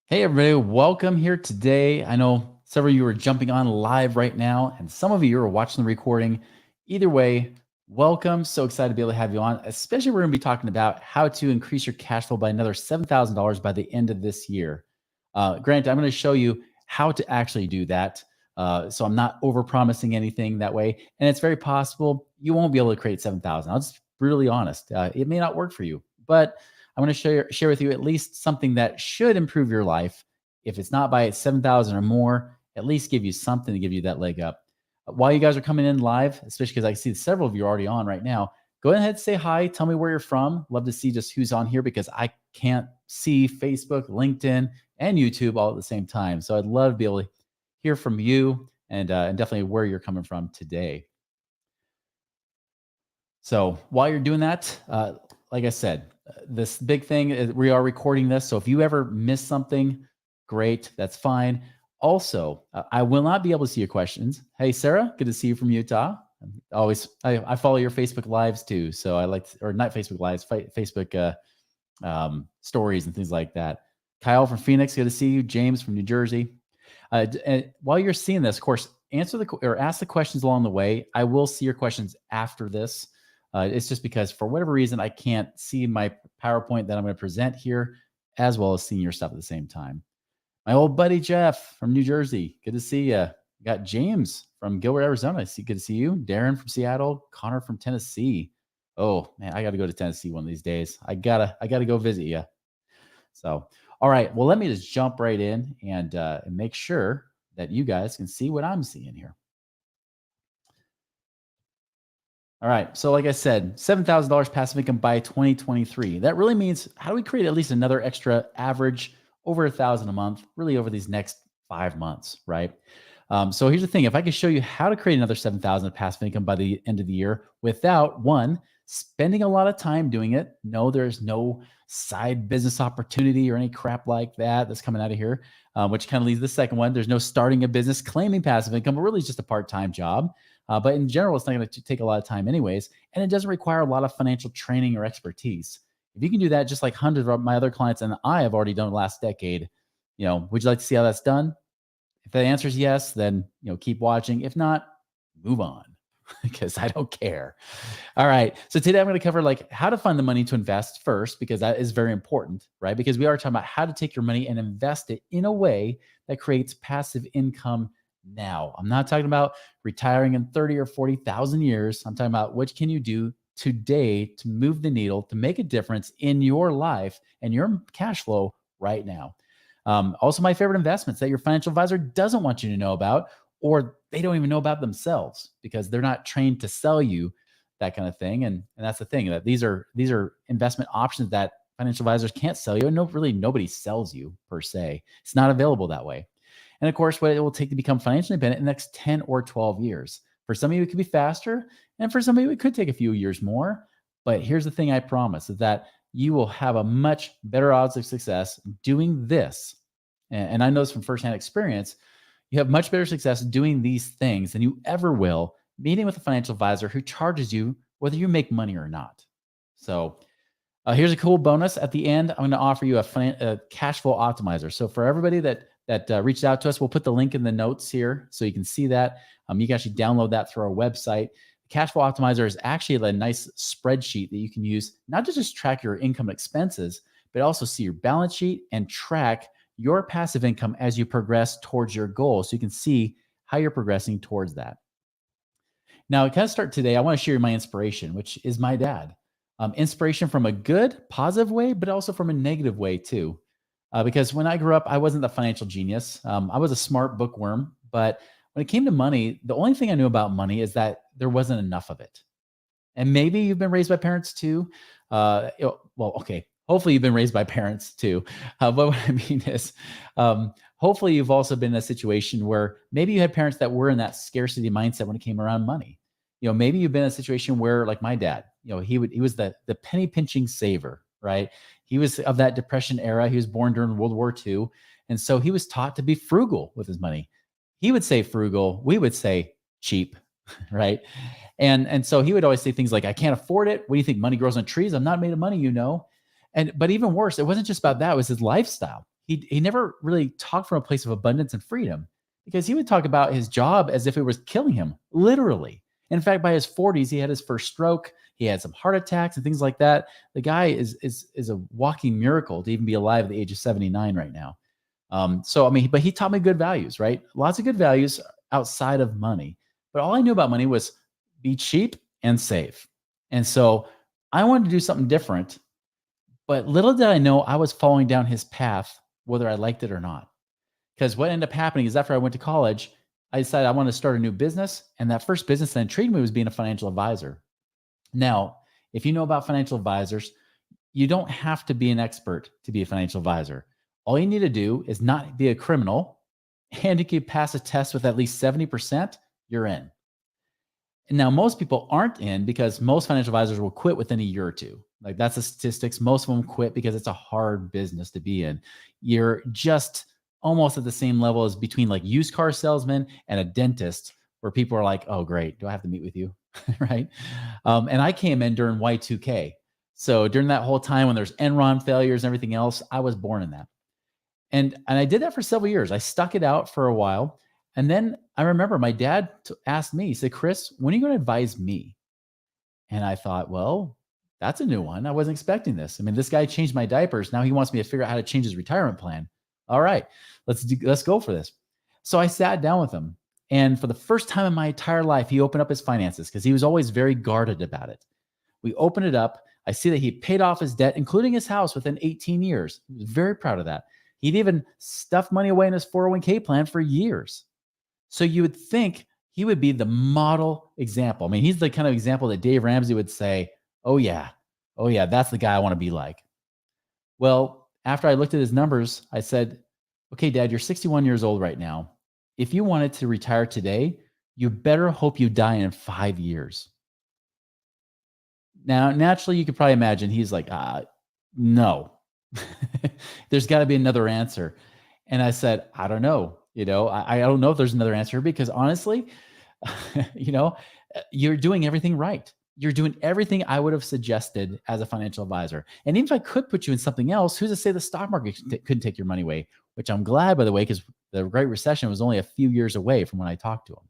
Hey, everybody, welcome here today. I know several of you are jumping on live right now, and some of you are watching the recording. Either way, welcome. So excited to be able to have you on, especially we're going to be talking about how to increase your cash flow by another $7,000 by the end of this year. Grant, I'm going to show you how to actually do that. So I'm not over promising anything that way. And it's very possible you won't be able to create 7,000. I'll just be brutally honest. It may not work for you, but I'm going to share with you at least something that should improve your life. If it's not by 7,000 or more, at least give you something to give you that leg up. While you guys are coming in live, especially because I see several of you are already on right now, go ahead and say hi. Tell me where you're from. Love to see just who's on here because I can't see Facebook, LinkedIn, and YouTube all at the same time. So I'd love to be able to hear from you and definitely where you're coming from today. So while you're doing that, like I said, this big thing is we are recording this. So if you ever miss something, great, that's fine. Also, I will not be able to see your questions. Hey, Sarah, good to see you from Utah. I follow your Facebook lives too. So I like, or not Facebook lives, Facebook stories and things like that. Kyle from Phoenix, good to see you. James from New Jersey. And while you're seeing this, of course, ask the questions along the way. I will see your questions after this. It's just because for whatever reason, I can't see my PowerPoint that I'm going to present here, as well as seeing your stuff at the same time. My old buddy, Jeff from New Jersey. Good to see you. Got James from Gilbert, Arizona. Good to see you. Darren from Seattle. Connor from Tennessee. Oh man, I got to go to Tennessee one of these days. I gotta go visit you. So, all right. Well, let me just jump right in and make sure that you guys can see what I'm seeing here. All right. So, like I said, $7,000 passive income by 2023. That really means how do we create at least another extra average over 1,000 a month, really over these next 5 months, right? So here's the thing: if I could show you how to create another 7,000 of passive income by the end of the year without one spending a lot of time doing it. No, there's no side business opportunity or any crap like that that's coming out of here, which kind of leads to the second one. There's no starting a business claiming passive income, but really it's just a part-time job. But in general, it's not going to take a lot of time anyways, and it doesn't require a lot of financial training or expertise. If you can do that, just like hundreds of my other clients and I have already done the last decade, would you like to see how that's done? If the answer is yes, then keep watching. If not, move on because I don't care. All right. So today I'm going to cover like how to find the money to invest first, because that is very important, right? Because we are talking about how to take your money and invest it in a way that creates passive income now. I'm not talking about retiring in 30 or 40,000 years. I'm talking about what can you do today to move the needle, to make a difference in your life and your cash flow right now. Also, my favorite investments that your financial advisor doesn't want you to know about, or they don't even know about themselves because they're not trained to sell you that kind of thing. And that's the thing, that these are investment options that financial advisors can't sell you. And nobody sells you per se. It's not available that way. And of course, what it will take to become financially independent in the next 10 or 12 years. For some of you, it could be faster. And for some of you, it could take a few years more. But here's the thing I promise is that you will have a much better odds of success doing this. And I know this from firsthand experience. You have much better success doing these things than you ever will meeting with a financial advisor who charges you whether you make money or not. So here's a cool bonus. At the end, I'm going to offer you a cash flow optimizer. So for everybody that reached out to us, we'll put the link in the notes here so you can see that. You can actually download that through our website. The cash flow optimizer is actually a nice spreadsheet that you can use not to just track your income and expenses, but also see your balance sheet and track your passive income as you progress towards your goal. So you can see how you're progressing towards that. Now, to kind of start today, I want to share my inspiration, which is my dad. Inspiration from a good, positive way, but also from a negative way too. Because when I grew up, I wasn't the financial genius. I was a smart bookworm, but when it came to money, the only thing I knew about money is that there wasn't enough of it. And maybe you've been raised by parents too. Okay. Hopefully you've been raised by parents too. But what I mean is, hopefully you've also been in a situation where maybe you had parents that were in that scarcity mindset when it came around money. Maybe you've been in a situation where, like my dad, he was the penny pinching saver, right? He was of that Depression era. He was born during World War II. And so he was taught to be frugal with his money. He would say frugal. We would say cheap, right? And so he would always say things like, I can't afford it. What do you think? Money grows on trees. I'm not made of money, But even worse, it wasn't just about that. It was his lifestyle. he never really talked from a place of abundance and freedom because he would talk about his job as if it was killing him, literally. In fact, by his 40s, he had his first stroke. He had some heart attacks and things like that. The guy is a walking miracle to even be alive at the age of 79 right now. So I mean, but he taught me good values, right? Lots of good values outside of money. But all I knew about money was be cheap and save. And so I wanted to do something different. But little did I know I was following down his path, whether I liked it or not. Because what ended up happening is after I went to college, I decided I wanted to start a new business. And that first business that intrigued me was being a financial advisor. Now, if you know about financial advisors, you don't have to be an expert to be a financial advisor. All you need to do is not be a criminal. And if you pass a test with at least 70%, you're in. Now, most people aren't in because most financial advisors will quit within a year or two. Like that's the statistics. Most of them quit because it's a hard business to be in. You're just almost at the same level as between like used car salesman and a dentist, where people are like, "Oh, great, do I have to meet with you?" Right? And I came in during Y2K, so during that whole time when there's Enron failures and everything else, I was born in that. And I did that for several years. I stuck it out for a while. And then I remember my dad asked me, he said, "Chris, when are you going to advise me?" And I thought, well, that's a new one. I wasn't expecting this. I mean, this guy changed my diapers. Now he wants me to figure out how to change his retirement plan. All right, let's go for this. So I sat down with him. And for the first time in my entire life, he opened up his finances because he was always very guarded about it. We opened it up. I see that he paid off his debt, including his house, within 18 years. He was very proud of that. He'd even stuffed money away in his 401k plan for years. So you would think he would be the model example. I mean, he's the kind of example that Dave Ramsey would say, oh yeah, that's the guy I want to be like. Well, after I looked at his numbers, I said, okay, Dad, you're 61 years old right now. If you wanted to retire today, you better hope you die in 5 years. Now, naturally, you could probably imagine he's like, no, there's got to be another answer. And I said, I don't know. I don't know if there's another answer because honestly, you're doing everything right. You're doing everything I would have suggested as a financial advisor. And even if I could put you in something else, who's to say the stock market couldn't take your money away? Which I'm glad, by the way, because the Great Recession was only a few years away from when I talked to him.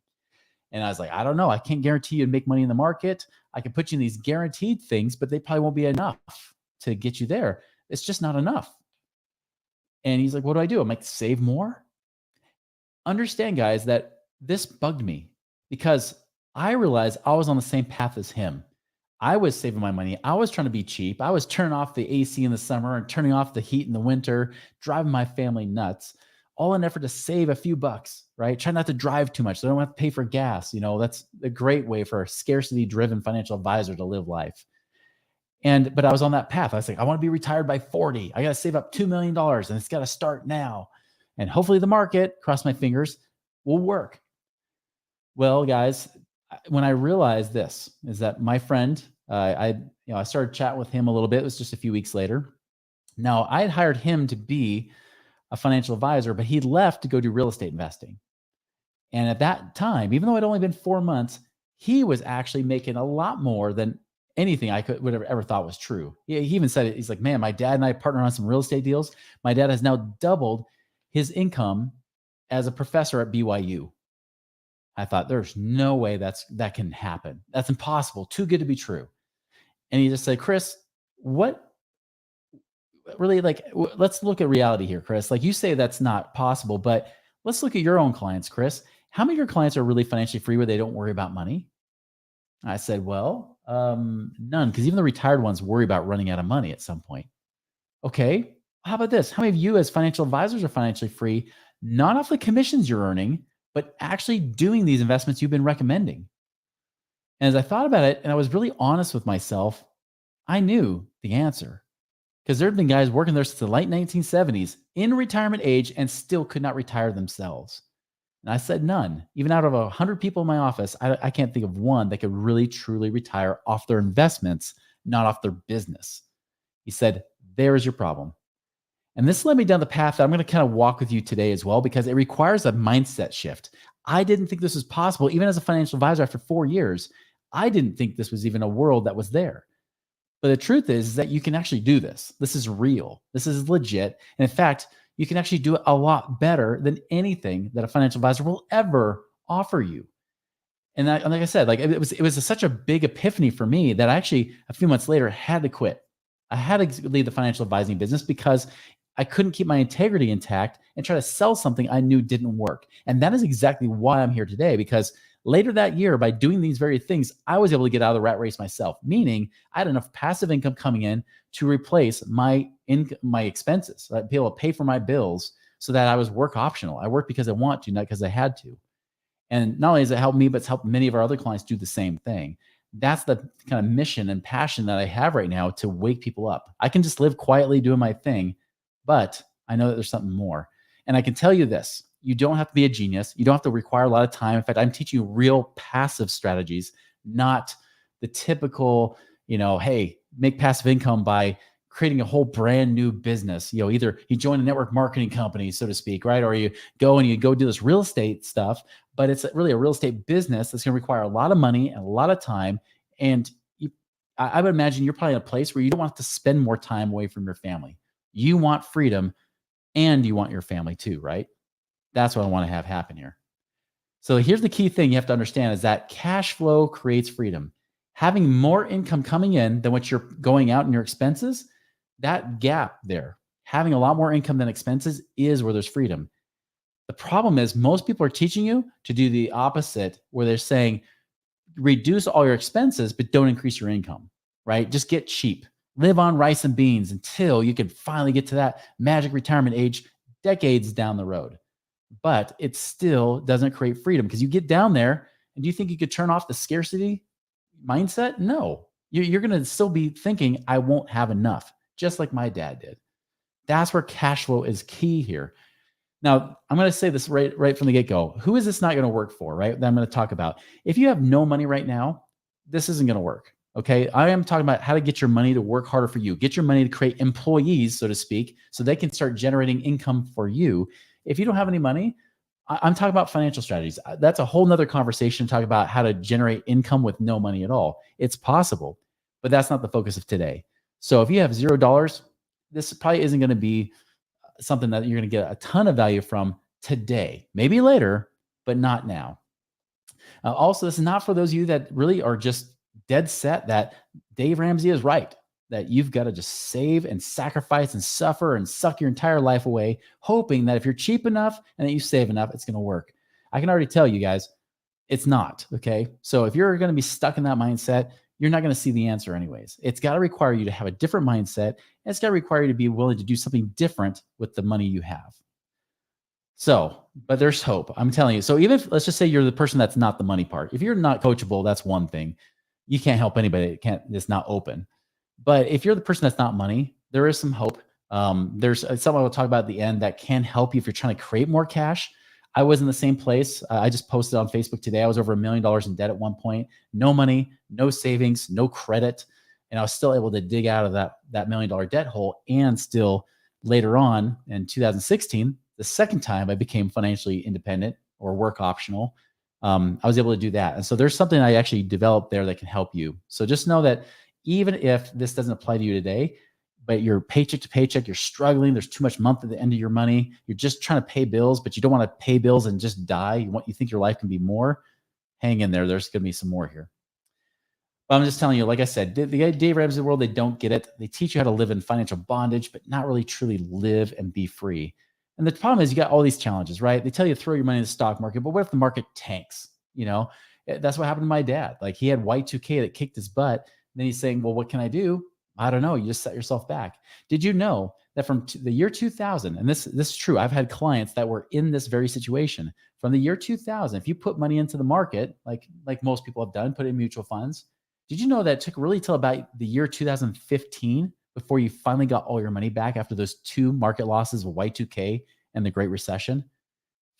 And I was like, I don't know. I can't guarantee you'd make money in the market. I can put you in these guaranteed things, but they probably won't be enough to get you there. It's just not enough. And he's like, what do I do? I'm like, save more. Understand, guys, that this bugged me because I realized I was on the same path as him. I was saving my money. I was trying to be cheap. I was turning off the AC in the summer and turning off the heat in the winter, driving my family nuts, all in an effort to save a few bucks, right? Try not to drive too much so I don't have to pay for gas. That's a great way for a scarcity driven financial advisor to live life. But I was on that path. I was like, I want to be retired by 40. I got to save up $2 million and it's got to start now. And hopefully the market, cross my fingers, will work. Well, guys, when I realized this is that my friend, I started chatting with him a little bit. It was just a few weeks later. Now I had hired him to be a financial advisor, but he left to go do real estate investing. And at that time, even though it'd only been 4 months, he was actually making a lot more than anything I would have ever thought was true. He even said it. He's like, man, my dad and I partnered on some real estate deals. My dad has now doubled his income as a professor at BYU. I thought there's no way that can happen. That's impossible. Too good to be true. And he just said, Chris, what really let's look at reality here, Chris. Like you say, that's not possible, but let's look at your own clients, Chris. How many of your clients are really financially free where they don't worry about money? I said, well, none, because even the retired ones worry about running out of money at some point. Okay, how about this? How many of you as financial advisors are financially free, not off the commissions you're earning, but actually doing these investments you've been recommending? And as I thought about it, and I was really honest with myself, I knew the answer. Because there have been guys working there since the late 1970s in retirement age and still could not retire themselves. And I said none. Even out of 100 people in my office, I can't think of one that could really, truly retire off their investments, not off their business. He said, there's your problem. And this led me down the path that I'm going to kind of walk with you today as well, because it requires a mindset shift. I didn't think this was possible. Even as a financial advisor after 4 years, I didn't think this was even a world that was there. But the truth is that you can actually do this. This is real. This is legit. And in fact, you can actually do it a lot better than anything that a financial advisor will ever offer you. And like I said, like it was such a big epiphany for me that I actually a few months later had to quit. I had to leave the financial advising business because I couldn't keep my integrity intact and try to sell something I knew didn't work. And that is exactly why I'm here today, because later that year, by doing these very things, I was able to get out of the rat race myself, meaning I had enough passive income coming in to replace my expenses. I'd be able to pay for my bills so that I was work optional. I worked because I want to, not because I had to. And not only has it helped me, but it's helped many of our other clients do the same thing. That's the kind of mission and passion that I have right now, to wake people up. I can just live quietly doing my thing, but I know that there's something more. And I can tell you this: you don't have to be a genius. You don't have to require a lot of time. In fact, I'm teaching you real passive strategies, not the typical, hey, make passive income by creating a whole brand new business. Either you join a network marketing company, so to speak, right? Or you go do this real estate stuff, but it's really a real estate business that's going to require a lot of money and a lot of time. And I would imagine you're probably in a place where you don't want to spend more time away from your family. You want freedom and you want your family too, right? That's what I want to have happen here. So here's the key thing you have to understand is that cash flow creates freedom. Having more income coming in than what you're going out in your expenses, that gap there, having a lot more income than expenses is where there's freedom. The problem is most people are teaching you to do the opposite, where they're saying, reduce all your expenses, but don't increase your income, right? Just get cheap. Live on rice and beans until you can finally get to that magic retirement age decades down the road. But it still doesn't create freedom, because you get down there and do you think you could turn off the scarcity mindset? No, you're going to still be thinking, I won't have enough, just like my dad did. That's where cash flow is key here. Now, I'm going to say this right from the get-go. Who is this not going to work for, right? That I'm going to talk about. If you have no money right now, this isn't going to work. Okay. I am talking about how to get your money to work harder for you. Get your money to create employees, so to speak, so they can start generating income for you. If you don't have any money, I'm talking about financial strategies. That's a whole nother conversation, talk about how to generate income with no money at all. It's possible, but that's not the focus of today. So if you have $0, this probably isn't going to be something that you're going to get a ton of value from today, maybe later, but not now. Also, this is not for those of you that really are just dead set that Dave Ramsey is right, that you've got to just save and sacrifice and suffer and suck your entire life away, hoping that if you're cheap enough and that you save enough, it's going to work. I can already tell you guys, it's not. Okay. So if you're going to be stuck in that mindset, you're not going to see the answer anyways. It's got to require you to have a different mindset. And it's got to require you to be willing to do something different with the money you have. So, but there's hope. I'm telling you. So even if, let's just say you're the person that's not the money part. If you're not coachable, that's one thing. You can't help anybody. It's not open. But if you're the person that's not money, there is some hope. There's something I'll talk about at the end that can help you if you're trying to create more cash. I was in the same place. I just posted on Facebook today. I was over $1 million in debt at one point. No money, no savings, no credit. And I was still able to dig out of that $1 million debt hole. And still later on in 2016, the second time I became financially independent or work optional, I was able to do that. And so there's something I actually developed there that can help you. So just know that even if this doesn't apply to you today, but you're paycheck to paycheck, you're struggling, there's too much month at the end of your money, you're just trying to pay bills, but you don't want to pay bills and just die. You think your life can be more, hang in there. There's going to be some more here. But I'm just telling you, like I said, the Dave Ramsey world, they don't get it. They teach you how to live in financial bondage, but not really truly live and be free. And the problem is you got all these challenges, right? They tell you to throw your money in the stock market, but what if the market tanks? That's what happened to my dad. Like he had Y2K that kicked his butt. And then he's saying, well, what can I do? I don't know. You just set yourself back. Did you know that from the year 2000, and this is true, I've had clients that were in this very situation. From the year 2000, if you put money into the market, like most people have done, put in mutual funds, did you know that it took really till about the year 2015 before you finally got all your money back after those two market losses of Y2K and the Great Recession?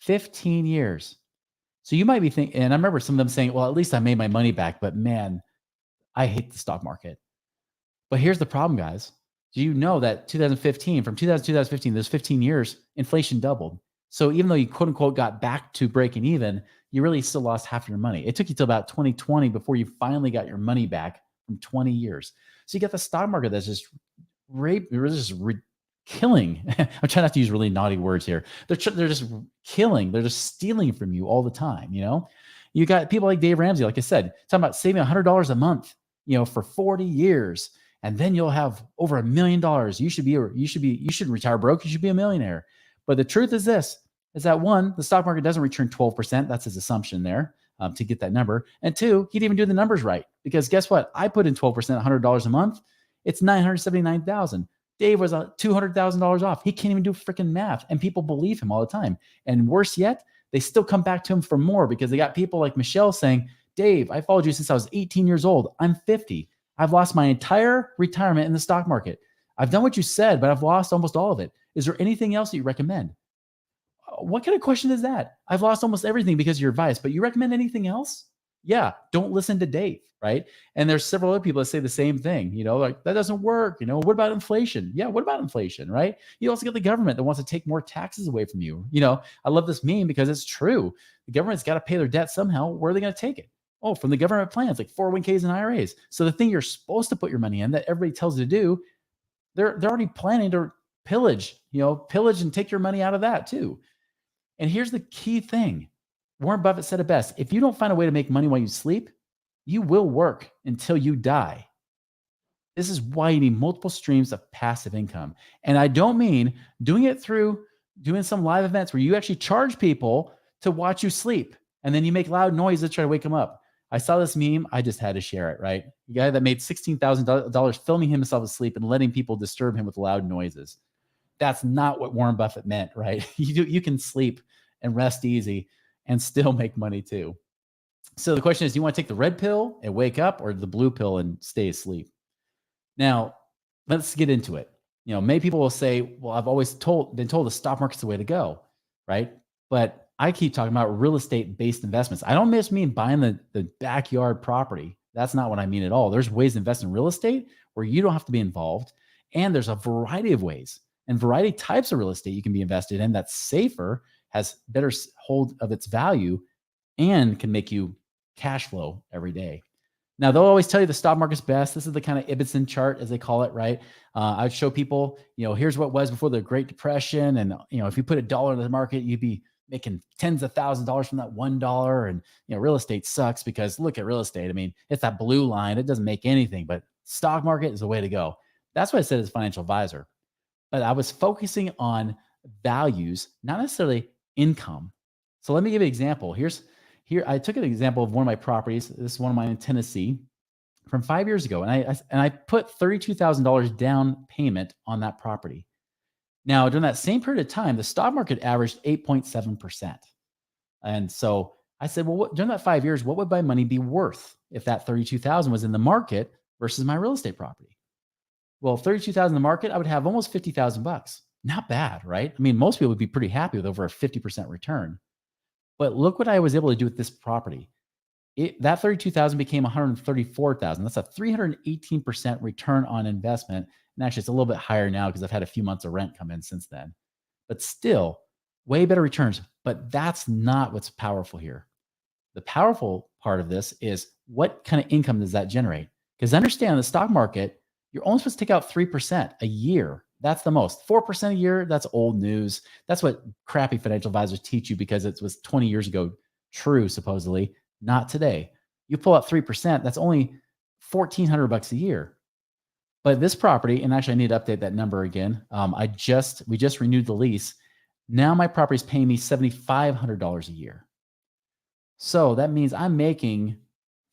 15 years. So you might be thinking, and I remember some of them saying, well, at least I made my money back, but man, I hate the stock market. But here's the problem, guys. Do you know that from 2000 to 2015, those 15 years, inflation doubled. So even though you quote unquote got back to breaking even, you really still lost half your money. It took you till about 2020 before you finally got your money back from 20 years. So you got the stock market that's just killing. I'm trying not to use really naughty words here. They're just killing. They're just stealing from you all the time. You got people like Dave Ramsey, like I said, talking about saving $100 a month, for 40 years, and then you'll have over $1 million. You should retire broke. You should be a millionaire. But the truth is this: is that one, the stock market doesn't return 12%. That's his assumption there to get that number. And two, he didn't even do the numbers right, because guess what? I put in 12%, $100 a month. It's 979,000. Dave was $200,000 off. He can't even do freaking math, and people believe him all the time. And worse yet, they still come back to him for more, because they got people like Michelle saying, Dave, I followed you since I was 18 years old. I'm 50. I've lost my entire retirement in the stock market. I've done what you said, but I've lost almost all of it. Is there anything else that you recommend? What kind of question is that? I've lost almost everything because of your advice, but you recommend anything else? Yeah, don't listen to Dave, right? And there's several other people that say the same thing, like that doesn't work. What about inflation? Yeah, what about inflation, right? You also get the government that wants to take more taxes away from you. I love this meme because it's true. The government's got to pay their debt somehow. Where are they going to take it? Oh, from the government plans like 401ks and IRAs. So the thing you're supposed to put your money in that everybody tells you to do, they're already planning to pillage and take your money out of that too. And here's the key thing. Warren Buffett said it best. If you don't find a way to make money while you sleep, you will work until you die. This is why you need multiple streams of passive income. And I don't mean doing it through doing some live events where you actually charge people to watch you sleep, and then you make loud noises to try to wake them up. I saw this meme. I just had to share it, right? The guy that made $16,000 filming himself asleep and letting people disturb him with loud noises. That's not what Warren Buffett meant, right? You can sleep and rest easy and still make money too. So the question is, do you want to take the red pill and wake up, or the blue pill and stay asleep? Now, let's get into it. Many people will say, well, I've always been told the stock market's the way to go, right? But I keep talking about real estate-based investments. I don't just mean buying the backyard property. That's not what I mean at all. There's ways to invest in real estate where you don't have to be involved. And there's a variety of ways and variety of types of real estate you can be invested in that's safer, has better hold of its value, and can make you cash flow every day. Now, they'll always tell you the stock market's best. This is the kind of Ibbotson chart, as they call it, right? I'd show people, here's what it was before the Great Depression. And, if you put $1 in the market, you'd be making tens of thousands of dollars from that $1. And, real estate sucks because look at real estate. I mean, it's that blue line. It doesn't make anything, but stock market is the way to go. That's what I said as a financial advisor. But I was focusing on values, not necessarily income. So let me give you an example. Here, I took an example of one of my properties. This is one of mine in Tennessee from 5 years ago. And I put $32,000 down payment on that property. Now, during that same period of time, the stock market averaged 8.7%. And so I said, well, during that 5 years, what would my money be worth if that 32,000 was in the market versus my real estate property? Well, 32,000 in the market, I would have almost 50,000 bucks. Not bad, right? I mean, most people would be pretty happy with over a 50% return. But look what I was able to do with this property. That 32,000 became 134,000. That's a 318% return on investment. And actually, it's a little bit higher now because I've had a few months of rent come in since then. But still, way better returns. But that's not what's powerful here. The powerful part of this is, what kind of income does that generate? Because understand, the stock market, you're only supposed to take out 3% a year. That's the most. 4% a year, that's old news. That's what crappy financial advisors teach you because it was 20 years ago true, supposedly. Not today. You pull out 3%, that's only $1,400 a year. But this property, and actually I need to update that number again. We just renewed the lease. Now my property is paying me $7,500 a year. So that means I'm making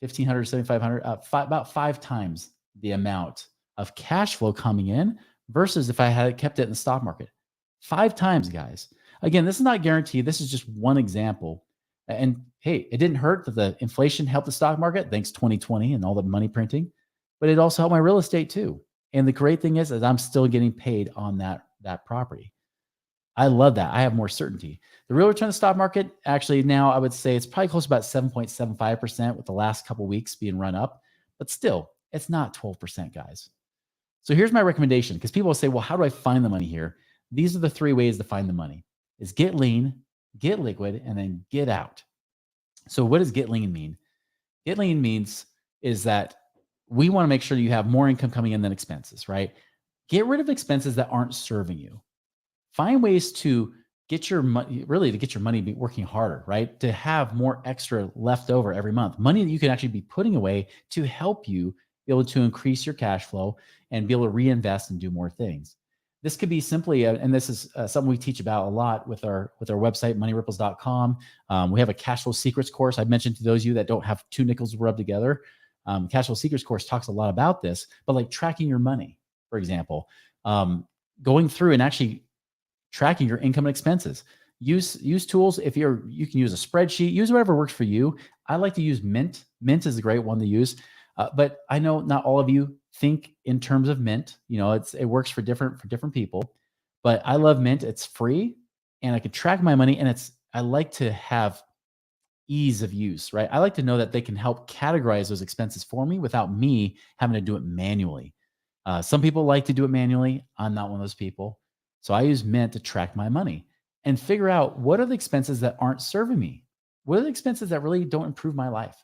$1,500, $7,500, about 5 times the amount of cash flow coming in versus if I had kept it in the stock market. 5 times, guys. Again, this is not guaranteed. This is just one example. And hey, it didn't hurt that the inflation helped the stock market, thanks 2020 and all the money printing, but it also helped my real estate too. And the great thing is I'm still getting paid on that property. I love that. I have more certainty. The real return of the stock market, actually now I would say it's probably close to about 7.75% with the last couple of weeks being run up, but still it's not 12%, guys. So here's my recommendation, because people will say, well, how do I find the money here? These are the 3 ways to find the money: is get lean, get liquid, and then get out. So what does get lean mean? Get lean means is that we want to make sure you have more income coming in than expenses, right? Get rid of expenses that aren't serving you. Find ways to get your money, really to get your money be working harder, right? To have more extra left over every month, money that you can actually be putting away to help you be able to increase your cash flow and be able to reinvest and do more things. This could be simply, and this is something we teach about a lot with our website, moneyripples.com. We have a cash flow secrets course. I mentioned to those of you that don't have two nickels rubbed together. Cash flow secrets course talks a lot about this, but like tracking your money, for example, going through and actually tracking your income and expenses. Use tools. If you can use a spreadsheet, use whatever works for you. I like to use Mint. Mint is a great one to use. But I know not all of you think in terms of Mint. You know, it works for different people. But I love Mint. It's free and I can track my money. And I like to have ease of use, right? I like to know that they can help categorize those expenses for me without me having to do it manually. Some people like to do it manually. I'm not one of those people. So I use Mint to track my money and figure out what are the expenses that aren't serving me? What are the expenses that really don't improve my life?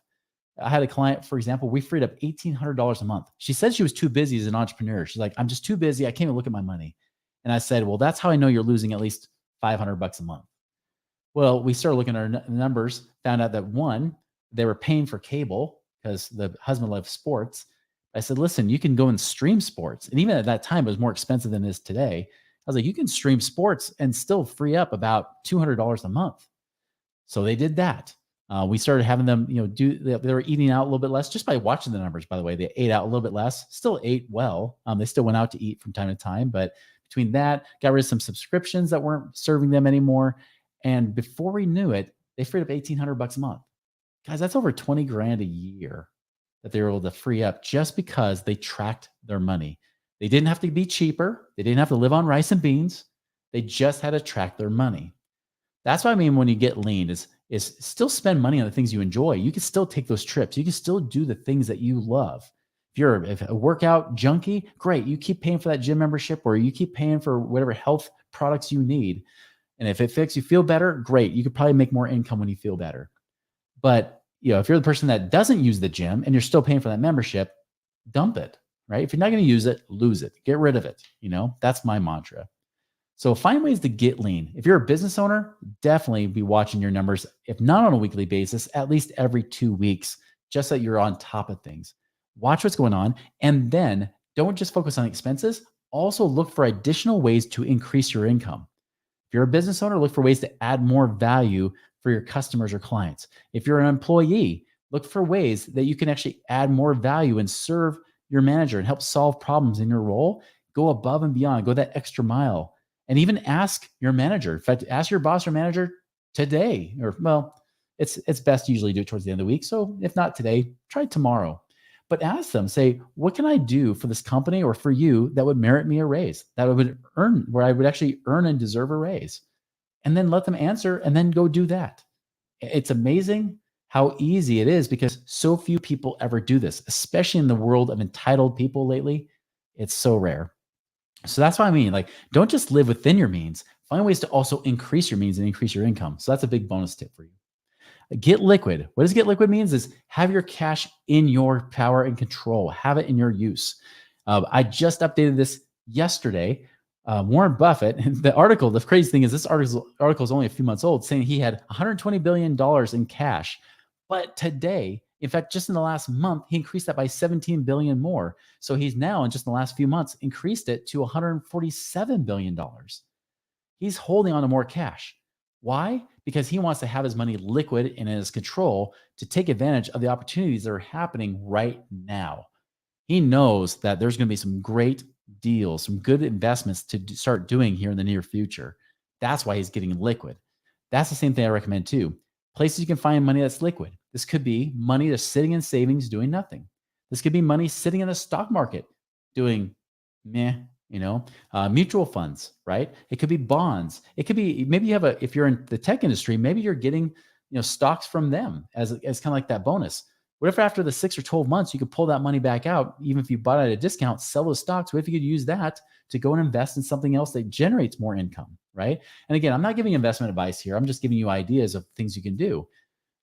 I had a client, for example, we freed up $1,800 a month. She said she was too busy as an entrepreneur. She's like, I'm just too busy. I can't even look at my money. And I said, well, that's how I know you're losing at least $500 a month. Well, we started looking at our numbers, found out that one, they were paying for cable because the husband loved sports. I said, listen, you can go and stream sports. And even at that time, it was more expensive than it is today. I was like, you can stream sports and still free up about $200 a month. So they did that. We started having them, they were eating out a little bit less just by watching the numbers, by the way. They ate out a little bit less, still ate well. They still went out to eat from time to time. But between that, got rid of some subscriptions that weren't serving them anymore. And before we knew it, they freed up $1,800 a month. Guys, that's over 20 grand a year that they were able to free up just because they tracked their money. They didn't have to be cheaper. They didn't have to live on rice and beans. They just had to track their money. That's what I mean when you get lean is still spend money on the things you enjoy. You can still take those trips. You can still do the things that you love. If you're a workout junkie, great. You keep paying for that gym membership or you keep paying for whatever health products you need. And if it makes you feel better, great. You could probably make more income when you feel better. But if you're the person that doesn't use the gym and you're still paying for that membership, dump it, right? If you're not going to use it, lose it. Get rid of it. That's my mantra. So find ways to get lean. If you're a business owner, definitely be watching your numbers, if not on a weekly basis, at least every 2 weeks, just so that you're on top of things. Watch what's going on. And then don't just focus on expenses. Also look for additional ways to increase your income. If you're a business owner, look for ways to add more value for your customers or clients. If you're an employee, look for ways that you can actually add more value and serve your manager and help solve problems in your role. Go above and beyond, go that extra mile. And even ask your manager. In fact, ask your boss or manager today, it's best to usually do it towards the end of the week. So if not today, try tomorrow. But ask them, say, what can I do for this company or for you that would merit me a raise, that where I would actually earn and deserve a raise? And then let them answer and then go do that. It's amazing how easy it is because so few people ever do this, especially in the world of entitled people lately. It's so rare. So that's what I mean. Like, don't just live within your means. Find ways to also increase your means and increase your income. So that's a big bonus tip for you. Get liquid. What does get liquid means is have your cash in your power and control. Have it in your use. I just updated this yesterday. Warren Buffett, the crazy thing is this article is only a few months old, saying he had $120 billion in cash. But today, in fact, just in the last month, he increased that by 17 billion more. So he's now, in just in the last few months, increased it to $147 billion. He's holding on to more cash. Why? Because he wants to have his money liquid and in his control to take advantage of the opportunities that are happening right now. He knows that there's going to be some great deals, some good investments to start doing here in the near future. That's why he's getting liquid. That's the same thing I recommend too. Places you can find money that's liquid. This could be money that's sitting in savings doing nothing. This could be money sitting in the stock market doing mutual funds, right? It could be bonds. It could be, maybe if you're in the tech industry, maybe you're getting, stocks from them as kind of like that bonus. What if after the 6 or 12 months, you could pull that money back out, even if you bought it at a discount, sell those stocks? What if you could use that to go and invest in something else that generates more income, right? And again, I'm not giving investment advice here. I'm just giving you ideas of things you can do.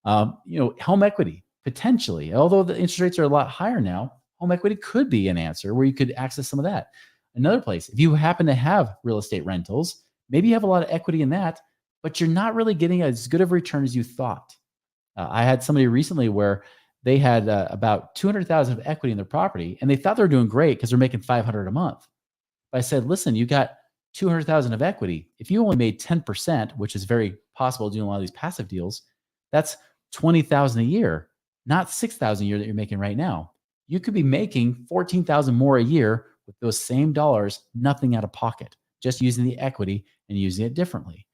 Home equity, potentially, although the interest rates are a lot higher now, home equity could be an answer where you could access some of that. Another place, if you happen to have real estate rentals, maybe you have a lot of equity in that, but you're not really getting as good of a return as you thought. I had somebody recently where they had about 200,000 of equity in their property, and they thought they were doing great because they're making 500 a month. But I said, listen, you got 200,000 of equity. If you only made 10%, which is very possible doing a lot of these passive deals, that's 20,000 a year, not 6,000 a year that you're making right now. You could be making 14,000 more a year with those same dollars, nothing out of pocket, just using the equity and using it differently.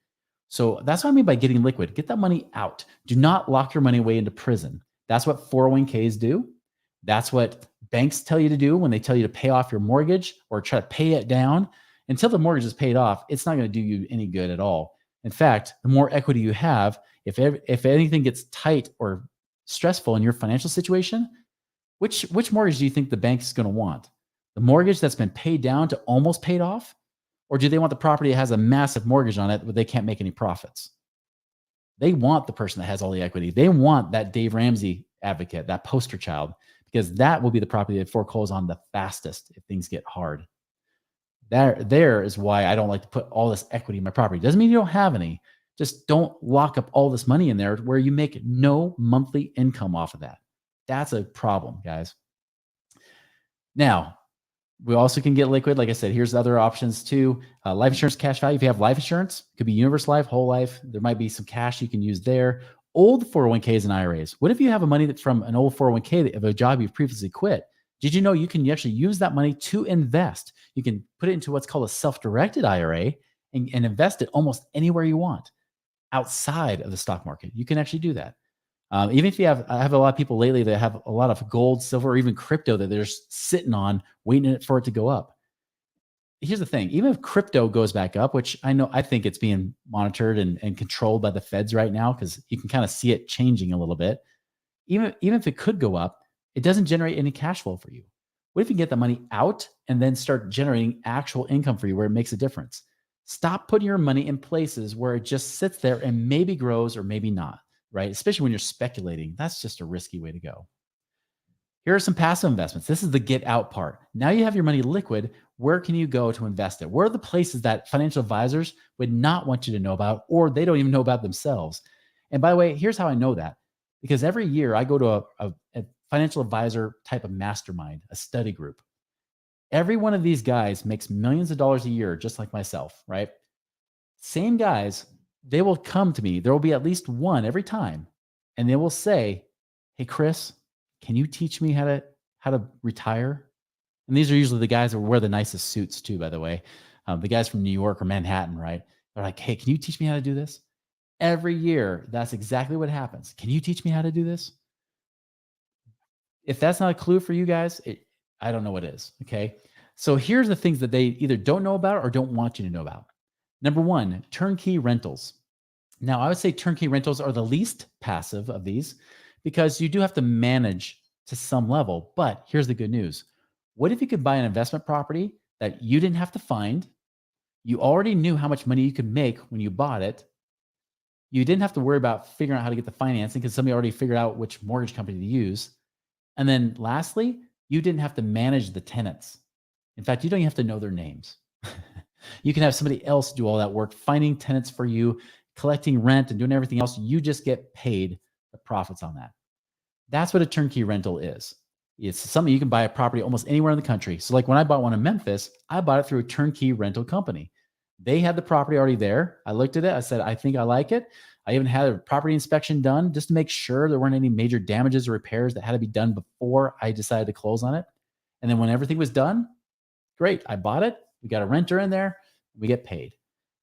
So that's what I mean by getting liquid. Get that money out. Do not lock your money away into prison. That's what 401ks do. That's what banks tell you to do when they tell you to pay off your mortgage or try to pay it down. Until the mortgage is paid off, it's not going to do you any good at all. In fact, the more equity you have, if anything gets tight or stressful in your financial situation, which mortgage do you think the bank is going to want? The mortgage that's been paid down to almost paid off? Or do they want the property that has a massive mortgage on it, but they can't make any profits? They want the person that has all the equity. They want that Dave Ramsey advocate, that poster child, because that will be the property that forecloses on the fastest if things get hard. There is why I don't like to put all this equity in my property. Doesn't mean you don't have any. Just don't lock up all this money in there where you make no monthly income off of that. That's a problem, guys. Now, we also can get liquid. Like I said, here's other options too. Life insurance cash value. If you have life insurance, it could be universal life, whole life. There might be some cash you can use there. Old 401ks and IRAs. What if you have a money that's from an old 401k of a job you've previously quit? Did you know you can actually use that money to invest? You can put it into what's called a self-directed IRA and invest it almost anywhere you want outside of the stock market. You can actually do that. Even if I have a lot of people lately that have a lot of gold, silver, or even crypto that they're just sitting on, waiting for it to go up. Here's the thing: even if crypto goes back up, which I think it's being monitored and controlled by the feds right now, because you can kind of see it changing a little bit. Even if it could go up, it doesn't generate any cash flow for you. What if you get the money out and then start generating actual income for you where it makes a difference? Stop putting your money in places where it just sits there and maybe grows or maybe not, right? Especially when you're speculating. That's just a risky way to go. Here are some passive investments. This is the get out part. Now you have your money liquid. Where can you go to invest it? Where are the places that financial advisors would not want you to know about, or they don't even know about themselves? And by the way, here's how I know that. Because every year I go to a financial advisor type of mastermind, a study group. Every one of these guys makes millions of dollars a year, just like myself, right? Same guys, they will come to me. There will be at least one every time. And they will say, hey, Chris, can you teach me how to retire? And these are usually the guys that wear the nicest suits too, by the way. The guys from New York or Manhattan, right? They're like, hey, can you teach me how to do this? Every year, that's exactly what happens. Can you teach me how to do this? If that's not a clue for you guys, I don't know what is. Okay. So here's the things that they either don't know about or don't want you to know about. Number one, turnkey rentals. Now, I would say turnkey rentals are the least passive of these because you do have to manage to some level. But here's the good news. What if you could buy an investment property that you didn't have to find? You already knew how much money you could make when you bought it. You didn't have to worry about figuring out how to get the financing because somebody already figured out which mortgage company to use. And then lastly, you didn't have to manage the tenants. In fact, you don't even have to know their names. You can have somebody else do all that work, finding tenants for you, collecting rent and doing everything else. You just get paid the profits on that. That's what a turnkey rental is. It's something you can buy a property almost anywhere in the country. So like when I bought one in Memphis, I bought it through a turnkey rental company. They had the property already there. I looked at it. I said, I think I like it. I even had a property inspection done just to make sure there weren't any major damages or repairs that had to be done before I decided to close on it. And then when everything was done, great. I bought it. We got a renter in there. We get paid.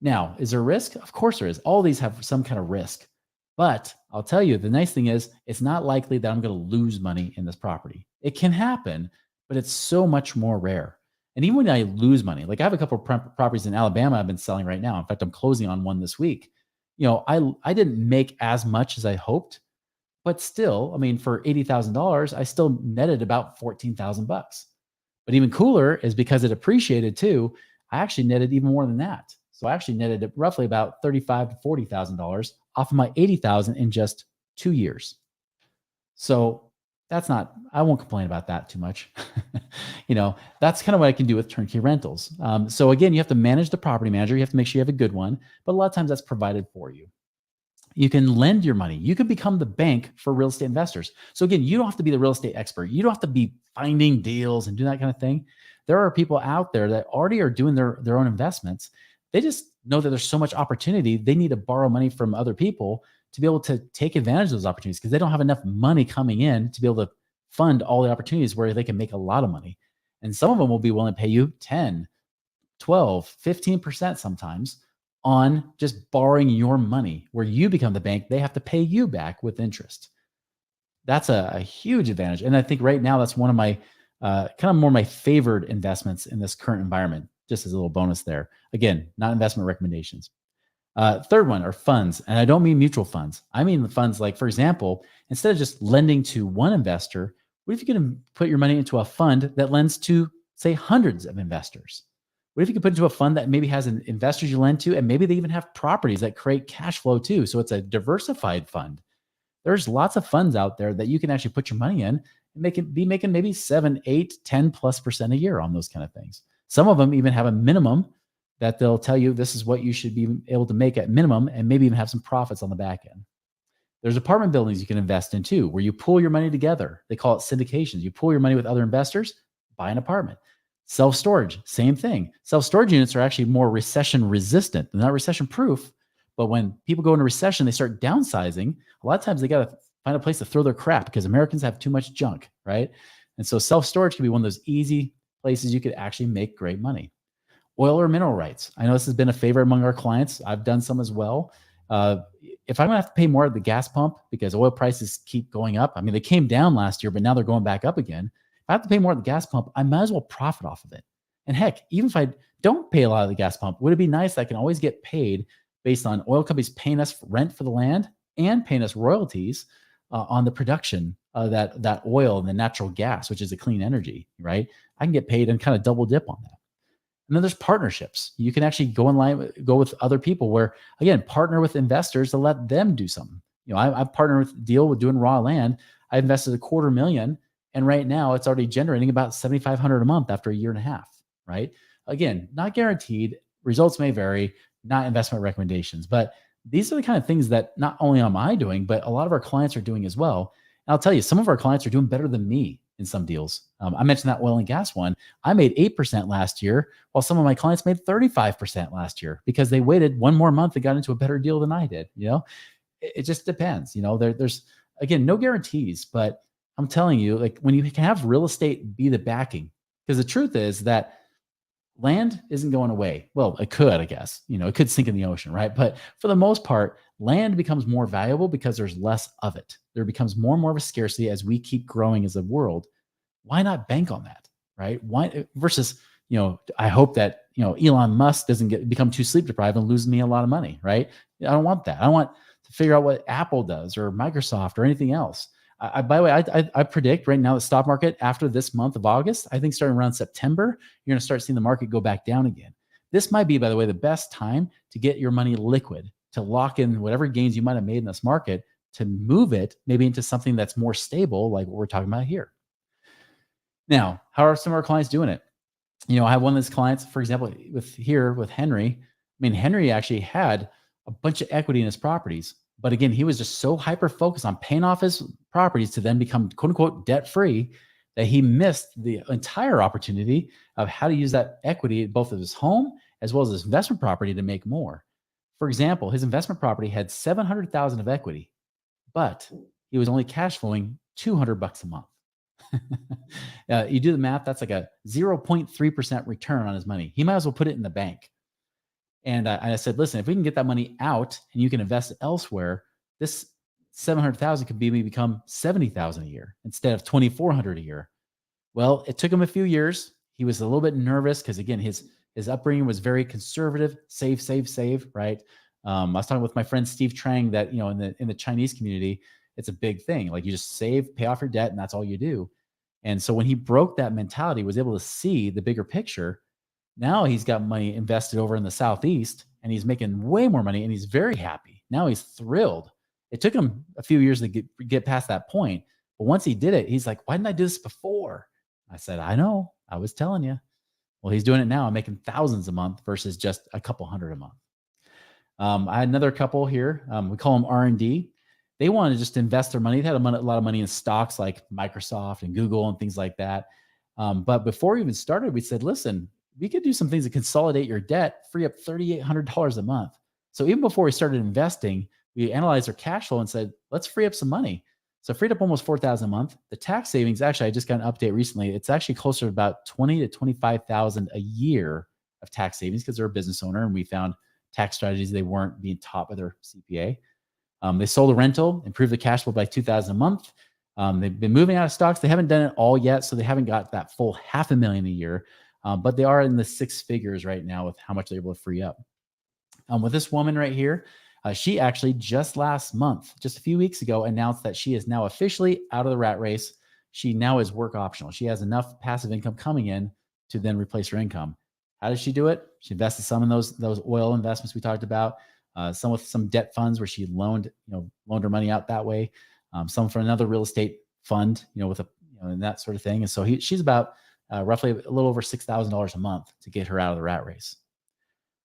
Now, is there risk? Of course there is. All these have some kind of risk. But I'll tell you, the nice thing is it's not likely that I'm going to lose money in this property. It can happen, but it's so much more rare. And even when I lose money, like I have a couple of properties in Alabama I've been selling right now. In fact, I'm closing on one this week. I didn't make as much as I hoped, but still, I mean, for $80,000, I still netted about 14,000 bucks. But even cooler is because it appreciated too. I actually netted even more than that. So I actually netted roughly about $35,000 to $40,000 off of my $80,000 in just 2 years. So I won't complain about that too much. That's kind of what I can do with turnkey rentals. So again, you have to manage the property manager. You have to make sure you have a good one, but a lot of times that's provided for you. You can lend your money. You can become the bank for real estate investors. So again, you don't have to be the real estate expert. You don't have to be finding deals and doing that kind of thing. There are people out there that already are doing their own investments. They just know that there's so much opportunity. They need to borrow money from other people to be able to take advantage of those opportunities because they don't have enough money coming in to be able to fund all the opportunities where they can make a lot of money. And some of them will be willing to pay you 10, 12, 15% sometimes on just borrowing your money, where you become the bank. They have to pay you back with interest. That's a huge advantage. And I think right now that's one of my kind of more my favored investments in this current environment, just as a little bonus there. Again, not investment recommendations. Third one are funds. And I don't mean mutual funds. I mean the funds like, for example, instead of just lending to one investor, what if you can put your money into a fund that lends to, say, hundreds of investors? What if you could put into a fund that maybe has investors you lend to, and maybe they even have properties that create cash flow too? So it's a diversified fund. There's lots of funds out there that you can actually put your money in and be making maybe 7, 8, 10+% a year on those kind of things. Some of them even have a minimum that they'll tell you this is what you should be able to make at minimum, and maybe even have some profits on the back end. There's apartment buildings you can invest in too, where you pool your money together. They call it syndications. You pool your money with other investors, buy an apartment. Self-storage, same thing. Self-storage units are actually more recession resistant. They're not recession proof, but when people go into recession, they start downsizing. A lot of times they got to find a place to throw their crap because Americans have too much junk, right? And so self-storage can be one of those easy places you could actually make great money. Oil or mineral rights. I know this has been a favorite among our clients. I've done some as well. If I'm gonna have to pay more at the gas pump because oil prices keep going up, I mean, they came down last year, but now they're going back up again. If I have to pay more at the gas pump, I might as well profit off of it. And heck, even if I don't pay a lot at the gas pump, would it be nice that I can always get paid based on oil companies paying us rent for the land and paying us royalties on the production of that oil and the natural gas, which is a clean energy, right? I can get paid and kind of double dip on that. And then there's partnerships. You can actually go with other people where, again, partner with investors to let them do something. I've partnered with deal with doing raw land. I invested $250,000, and right now it's already generating about $7,500 a month after a year and a half, right? Again, not guaranteed. Results may vary, not investment recommendations, but these are the kind of things that not only am I doing, but a lot of our clients are doing as well. And I'll tell you, some of our clients are doing better than me in some deals. I mentioned that oil and gas one. I made 8% last year, while some of my clients made 35% last year because they waited one more month and got into a better deal than I did. It just depends. There's again no guarantees, but I'm telling you, like when you can have real estate be the backing, because the truth is that land isn't going away. Well, it could, I guess. It could sink in the ocean, right? But for the most part, land becomes more valuable because there's less of it. There becomes more and more of a scarcity as we keep growing as a world. Why not bank on that, right? Why versus, I hope that, Elon Musk doesn't become too sleep deprived and lose me a lot of money, right? I don't want that. I want to figure out what Apple does or Microsoft or anything else. By the way, I predict right now the stock market after this month of August, I think starting around September, you're going to start seeing the market go back down again. This might be, by the way, the best time to get your money liquid, to lock in whatever gains you might have made in this market, to move it maybe into something that's more stable, like what we're talking about here. Now, how are some of our clients doing it? I have one of those clients, for example, with Henry. I mean, Henry actually had a bunch of equity in his properties. But again, he was just so hyper focused on paying off his properties to then become quote unquote debt free that he missed the entire opportunity of how to use that equity, both of his home as well as his investment property, to make more. For example, his investment property had 700,000 of equity, but he was only cash flowing $200 a month. You do the math, that's like a 0.3% return on his money. He might as well put it in the bank. And I said, listen, if we can get that money out and you can invest it elsewhere, this 700,000 could maybe become 70,000 a year instead of 2,400 a year. Well, it took him a few years. He was a little bit nervous because again, his upbringing was very conservative, save, right? I was talking with my friend Steve Trang that in the Chinese community, it's a big thing. Like you just save, pay off your debt, and that's all you do. And so when he broke that mentality, was able to see the bigger picture. Now he's got money invested over in the Southeast and he's making way more money and he's very happy. Now he's thrilled. It took him a few years to get past that point, But once he did it, he's like, why didn't I do this before? I said, I know. I was telling you. Well, he's doing it now. I'm making thousands a month versus just a couple hundred a month. I had another couple here. We call them R&D. They wanted to just invest their money. They had a lot of money in stocks like Microsoft and Google and things like that. But before we even started, we said, listen, we could do some things to consolidate your debt, free up $3,800 a month. So even before we started investing, we analyzed our cash flow and said, let's free up some money. So freed up almost 4,000 a month. The tax savings, actually, I just got an update recently. It's actually closer to about 20 to 25,000 a year of tax savings because they're a business owner, and we found tax strategies they weren't being taught by their CPA. They sold a rental, improved the cash flow by 2,000 a month. They've been moving out of stocks. They haven't done it all yet, so they haven't got that full $500,000 a year, but they are in the six figures right now with how much they're able to free up. With this woman right here, she actually just last month, just a few weeks ago, announced that she is now officially out of the rat race. She now is work optional. She has enough passive income coming in to then replace her income. How does she do it? She invested some in those oil investments we talked about, some with some debt funds where she loaned her money out that way, some for another real estate fund, with and that sort of thing. And so she's about roughly a little over $6,000 a month to get her out of the rat race.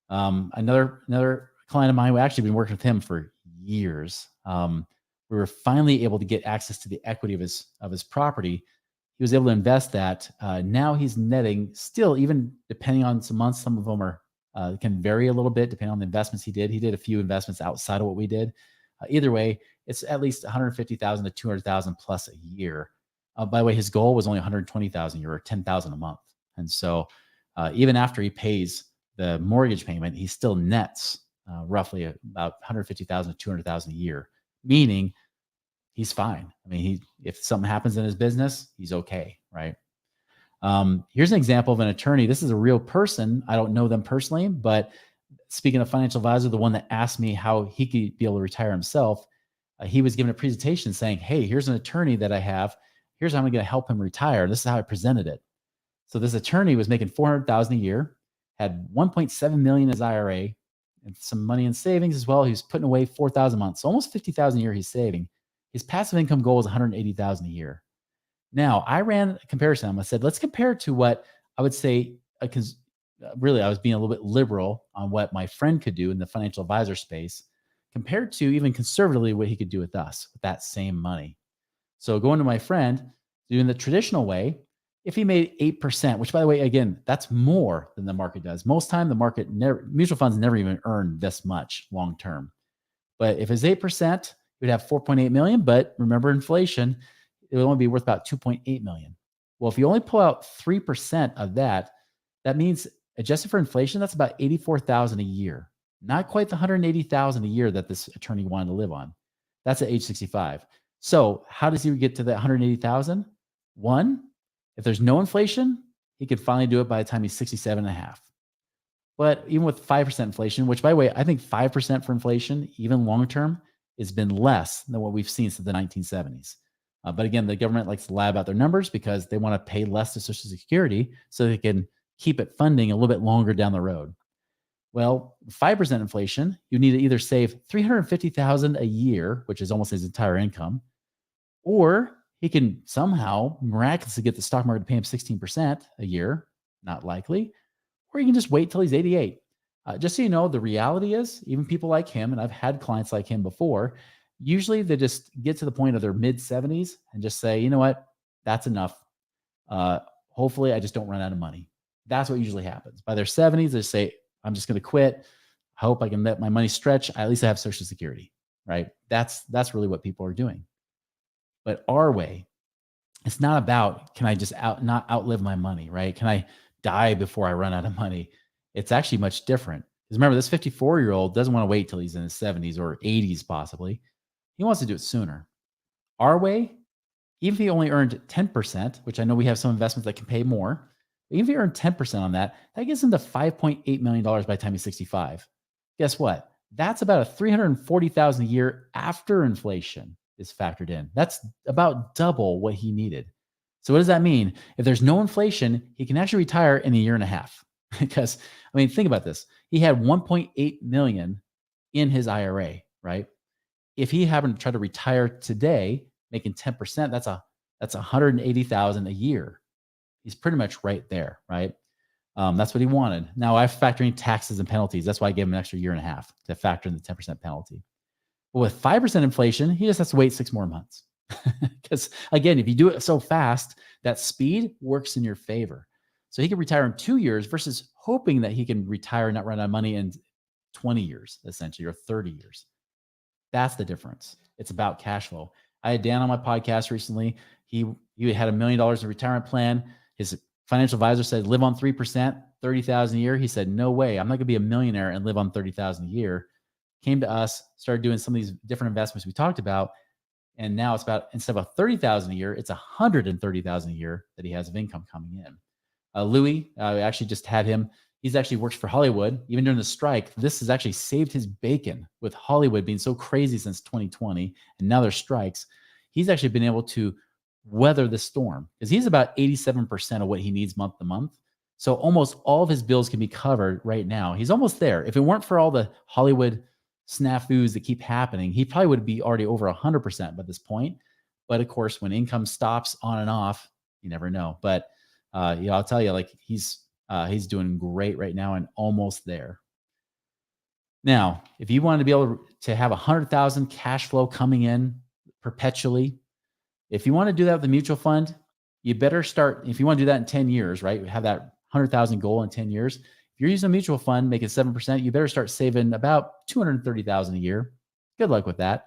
Another client of mine, we actually been working with him for years. We were finally able to get access to the equity of his property. He was able to invest that. Now he's netting still, even depending on some months, some of them are can vary a little bit depending on the investments he did. He did a few investments outside of what we did. Either way, it's at least 150,000 to 200,000 plus a year. By the way, his goal was only 120,000 a year, or 10,000 a month. And so even after he pays the mortgage payment, he still nets roughly about 150,000 to 200,000 a year, meaning he's fine. I mean, if something happens in his business, he's okay, right? Here's an example of an attorney. This is a real person. I don't know them personally, but speaking of financial advisor, the one that asked me how he could be able to retire himself, he was given a presentation saying, hey, here's an attorney that I have. Here's how I'm going to help him retire. This is how I presented it. So this attorney was making $400,000 a year, had 1.7 million in his IRA, and some money in savings as well. He was putting away 4,000 a month, so almost 50,000 a year he's saving. His passive income goal is 180,000 a year. Now, I ran a comparison. I said, let's compare to what I would say, because really I was being a little bit liberal on what my friend could do in the financial advisor space, compared to even conservatively what he could do with us with that same money. So going to my friend, doing the traditional way, if he made 8%, which by the way, again, that's more than the market does. Most time the market mutual funds never even earn this much long term. But if it's 8%, you'd have 4.8 million. But remember inflation, it would only be worth about 2.8 million. Well, if you only pull out 3% of that, that means adjusted for inflation, that's about 84,000 a year. Not quite the 180,000 a year that this attorney wanted to live on. That's at age 65. So how does he get to that 180,000? One, if there's no inflation, he could finally do it by the time he's 67 and a half. But even with 5% inflation, which by the way, I think 5% for inflation, even long term, has been less than what we've seen since the 1970s. But again, the government likes to lie about their numbers because they want to pay less to Social Security so they can keep it funding a little bit longer down the road. Well, 5% inflation, you need to either save $350,000 a year, which is almost his entire income, or he can somehow miraculously get the stock market to pay him 16% a year, not likely, or you can just wait till he's 88. Just so you know, the reality is, even people like him, and I've had clients like him before, usually they just get to the point of their mid 70s and just say, you know what, that's enough. Hopefully I just don't run out of money. That's what usually happens. By their 70s, they say, I'm just going to quit. I hope I can let my money stretch. At least I have Social Security, right? That's really what people are doing. But our way, it's not about, can I just not outlive my money, right? Can I die before I run out of money? It's actually much different. Because remember, this 54-year-old doesn't want to wait till he's in his 70s or 80s possibly. He wants to do it sooner. Our way, even if he only earned 10%, which I know we have some investments that can pay more, but even if he earned 10% on that, that gets him to $5.8 million by the time he's 65. Guess what? That's about a $340,000 a year after inflation is factored in. That's about double what he needed. So what does that mean? If there's no inflation, he can actually retire in a year and a half. Because, I mean, think about this. He had 1.8 million in his IRA, right? If he happened to try to retire today, making 10%, that's 180,000 a year. He's pretty much right there, right? That's what he wanted. Now I factor in taxes and penalties. That's why I gave him an extra year and a half to factor in the 10% penalty. But with 5% inflation, he just has to wait 6 more months. Because again, if you do it so fast, that speed works in your favor. So he can retire in 2 years versus hoping that he can retire and not run out of money in 20 years, essentially, or 30 years. That's the difference. It's about cash flow. I had Dan on my podcast recently. He had $1 million in retirement plan. His financial advisor said, live on 3%, 30,000 a year. He said, no way. I'm not gonna be a millionaire and live on 30,000 a year. Came to us, started doing some of these different investments we talked about. And now it's about, instead of 30,000 a year, it's 130,000 a year that he has of income coming in. Louis, I actually just had him. He's actually works for Hollywood. Even during the strike, this has actually saved his bacon with Hollywood being so crazy since 2020. And now there's strikes. He's actually been able to weather the storm because he's about 87% of what he needs month to month. So almost all of his bills can be covered right now. He's almost there. If it weren't for all the Hollywood snafus that keep happening, he probably would be already over 100% by this point. But of course, when income stops on and off, you never know. But I'll tell you, like he's doing great right now and almost there. Now, if you want to be able to have 100,000 cash flow coming in perpetually, if you want to do that with a mutual fund, you better start. If you want to do that in 10 years, right? Have that 100,000 goal in 10 years. If you're using a mutual fund, making 7%, you better start saving about 230,000 a year. Good luck with that.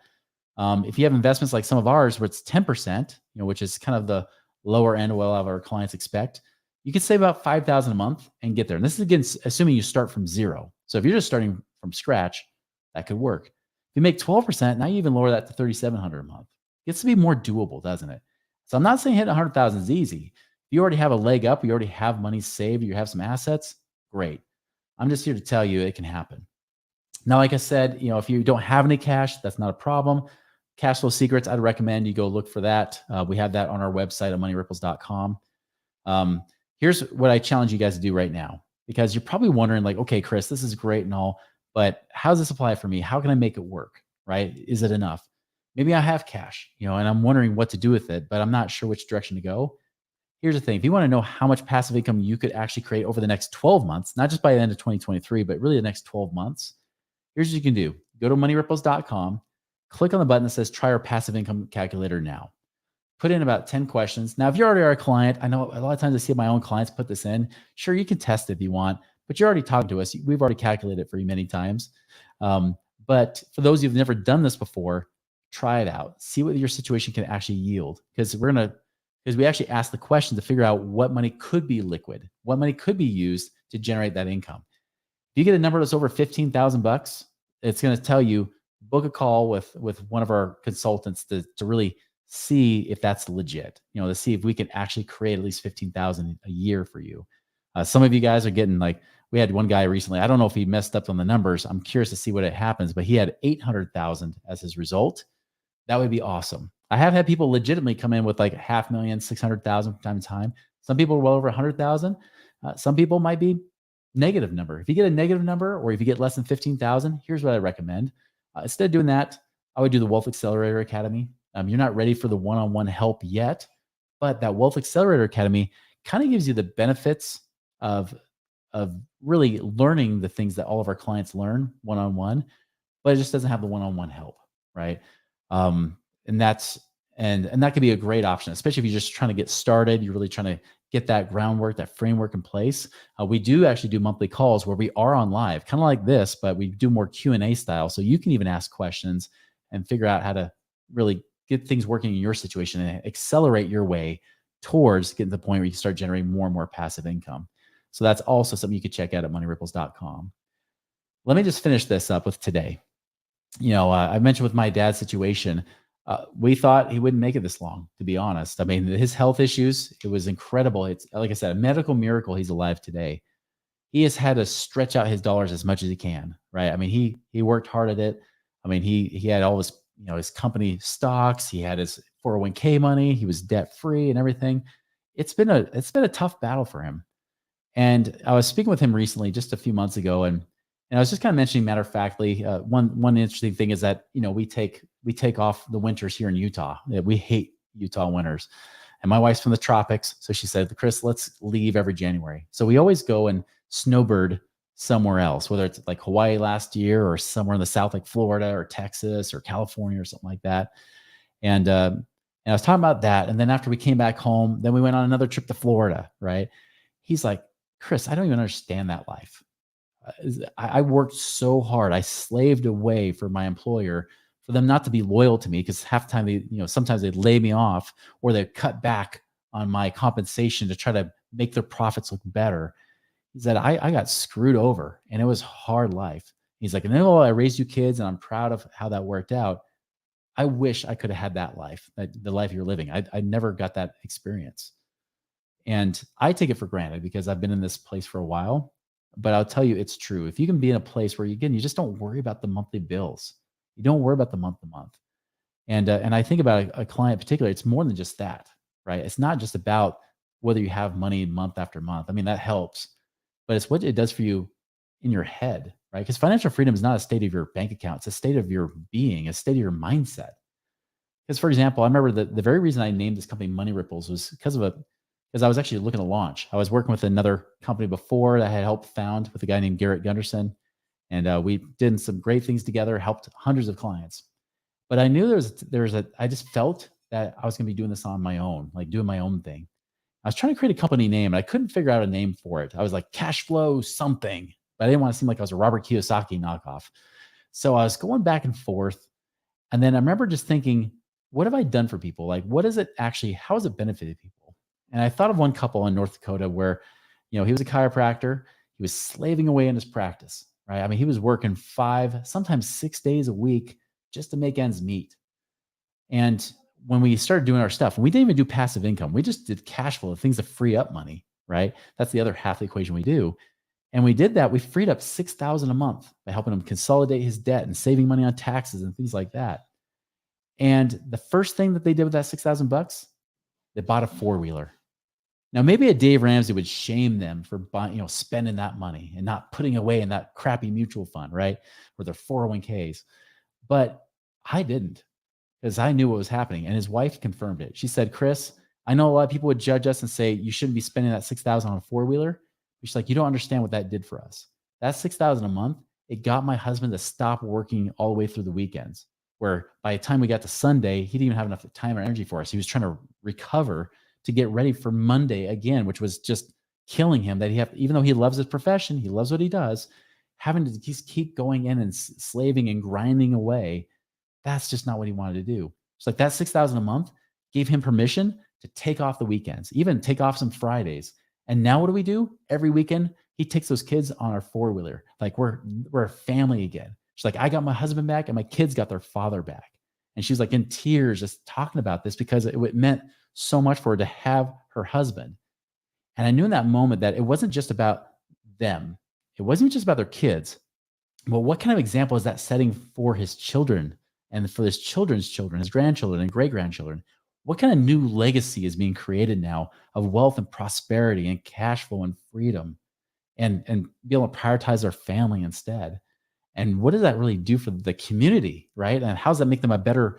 If you have investments like some of ours, where it's 10%, which is kind of the lower end of what a lot of our clients expect, you can save about 5,000 a month and get there. And this is again, assuming you start from zero. So if you're just starting from scratch, that could work. If you make 12%, now you even lower that to 3,700 a month. It gets to be more doable, doesn't it? So I'm not saying hitting 100,000 is easy. If you already have a leg up, you already have money saved, you have some assets, great. I'm just here to tell you it can happen. Now, like I said, if you don't have any cash, that's not a problem. Cash flow secrets, I'd recommend you go look for that. We have that on our website at moneyripples.com. Here's what I challenge you guys to do right now, because you're probably wondering like, okay, Chris, this is great and all, but how does this apply for me? How can I make it work? Right? Is it enough? Maybe I have cash, and I'm wondering what to do with it, but I'm not sure which direction to go. Here's the thing. If you want to know how much passive income you could actually create over the next 12 months, not just by the end of 2023, but really the next 12 months, here's what you can do. Go to moneyripples.com, click on the button that says try our passive income calculator now. Put in about 10 questions. Now, if you're already our client, I know a lot of times I see my own clients put this in. Sure, you can test it if you want, but you're already talking to us. We've already calculated it for you many times. But for those who've never done this before, try it out. See what your situation can actually yield. Because we actually ask the question to figure out what money could be liquid, what money could be used to generate that income. If you get a number that's over $15,000, it's going to tell you book a call with one of our consultants to really see if that's legit, to see if we can actually create at least 15,000 a year for you. Some of you guys are getting we had one guy recently. I don't know if he messed up on the numbers. I'm curious to see what it happens, but he had 800,000 as his result. That would be awesome. I have had people legitimately come in with like 500,000, 600,000 from time to time. Some people are well over 100,000. Some people might be negative number. If you get a negative number or if you get less than 15,000, here's what I recommend. Instead of doing that, I would do the Wealth Accelerator Academy. You're not ready for the one-on-one help yet, but that Wealth Accelerator Academy kind of gives you the benefits of really learning the things that all of our clients learn one-on-one, but it just doesn't have the one-on-one help, right? And that could be a great option, especially if you're just trying to get started. You're really trying to get that groundwork, that framework in place. We do actually do monthly calls where we are on live, kind of like this, but we do more Q&A style. So you can even ask questions and figure out how to really get things working in your situation and accelerate your way towards getting to the point where you can start generating more and more passive income. So that's also something you could check out at moneyripples.com. Let me just finish this up with today. I mentioned with my dad's situation, we thought he wouldn't make it this long, to be honest. I mean, his health issues, it was incredible. It's like I said, a medical miracle he's alive today. He has had to stretch out his dollars as much as he can, right? I mean, he worked hard at it. I mean, he had all his, his company stocks, he had his 401k money, he was debt free and everything. It's been a tough battle for him. And I was speaking with him recently, just a few months ago, and I was just kind of mentioning matter of factly, one interesting thing is that, we take we take off the winters here in Utah. We hate Utah winters. And my wife's from the tropics. So she said, Chris, let's leave every January. So we always go and snowbird somewhere else, whether it's like Hawaii last year or somewhere in the South, like Florida or Texas or California or something like that. And I was talking about that. And then after we came back home, then we went on another trip to Florida, right? He's like, Chris, I don't even understand that life. I worked so hard. I slaved away for my employer for them not to be loyal to me, because half the time sometimes they'd lay me off or they'd cut back on my compensation to try to make their profits look better. He said, I got screwed over and it was hard life. He's like, and then I raised you kids and I'm proud of how that worked out. I wish I could have had that life, the life you're living. I never got that experience. And I take it for granted because I've been in this place for a while. But I'll tell you, it's true. If you can be in a place where, you just don't worry about the monthly bills, you don't worry about the month to month. And I think about a client in particular, it's more than just that, right? It's not just about whether you have money month after month. I mean, that helps, but it's what it does for you in your head, right? Because financial freedom is not a state of your bank account. It's a state of your being, a state of your mindset. Because, for example, I remember the very reason I named this company Money Ripples was because I was actually looking to launch. I was working with another company before that I had helped found with a guy named Garrett Gunderson. And we did some great things together, helped hundreds of clients. But I knew I just felt that I was going to be doing this on my own, like doing my own thing. I was trying to create a company name and I couldn't figure out a name for it. I was like cash flow something, but I didn't want to seem like I was a Robert Kiyosaki knockoff. So I was going back and forth. And then I remember just thinking, what have I done for people? Like, how has it benefited people? And I thought of one couple in North Dakota where, he was a chiropractor. He was slaving away in his practice, right? I mean, he was working 5, sometimes 6 days a week just to make ends meet. And when we started doing our stuff, and we didn't even do passive income, we just did cash flow, things to free up money, right? That's the other half of the equation we do. And we did that. We freed up $6,000 a month by helping him consolidate his debt and saving money on taxes and things like that. And the first thing that they did with that $6,000, they bought a 4-wheeler. Now, maybe a Dave Ramsey would shame them for buying, spending that money and not putting away in that crappy mutual fund, right? Or their 401ks. But I didn't, because I knew what was happening. And his wife confirmed it. She said, Chris, I know a lot of people would judge us and say, you shouldn't be spending that $6,000 on a 4-wheeler. She's like, you don't understand what that did for us. That $6,000 a month, it got my husband to stop working all the way through the weekends, where by the time we got to Sunday, he didn't even have enough time or energy for us. He was trying to recover to get ready for Monday again, which was just killing him, that even though he loves his profession, he loves what he does, having to just keep going in and slaving and grinding away. That's just not what he wanted to do. It's like that $6,000 a month gave him permission to take off the weekends, even take off some Fridays. And now what do? Every weekend, he takes those kids on our 4-wheeler. Like we're a family again. She's like, I got my husband back and my kids got their father back. And she's like in tears just talking about this because it meant so much for her to have her husband. And I knew in that moment that it wasn't just about them. It wasn't just about their kids. But what kind of example is that setting for his children and for his children's children, his grandchildren and great-grandchildren? What kind of new legacy is being created now of wealth and prosperity and cash flow and freedom, and be able to prioritize their family instead? And what does that really do for the community, right? And how does that make them a better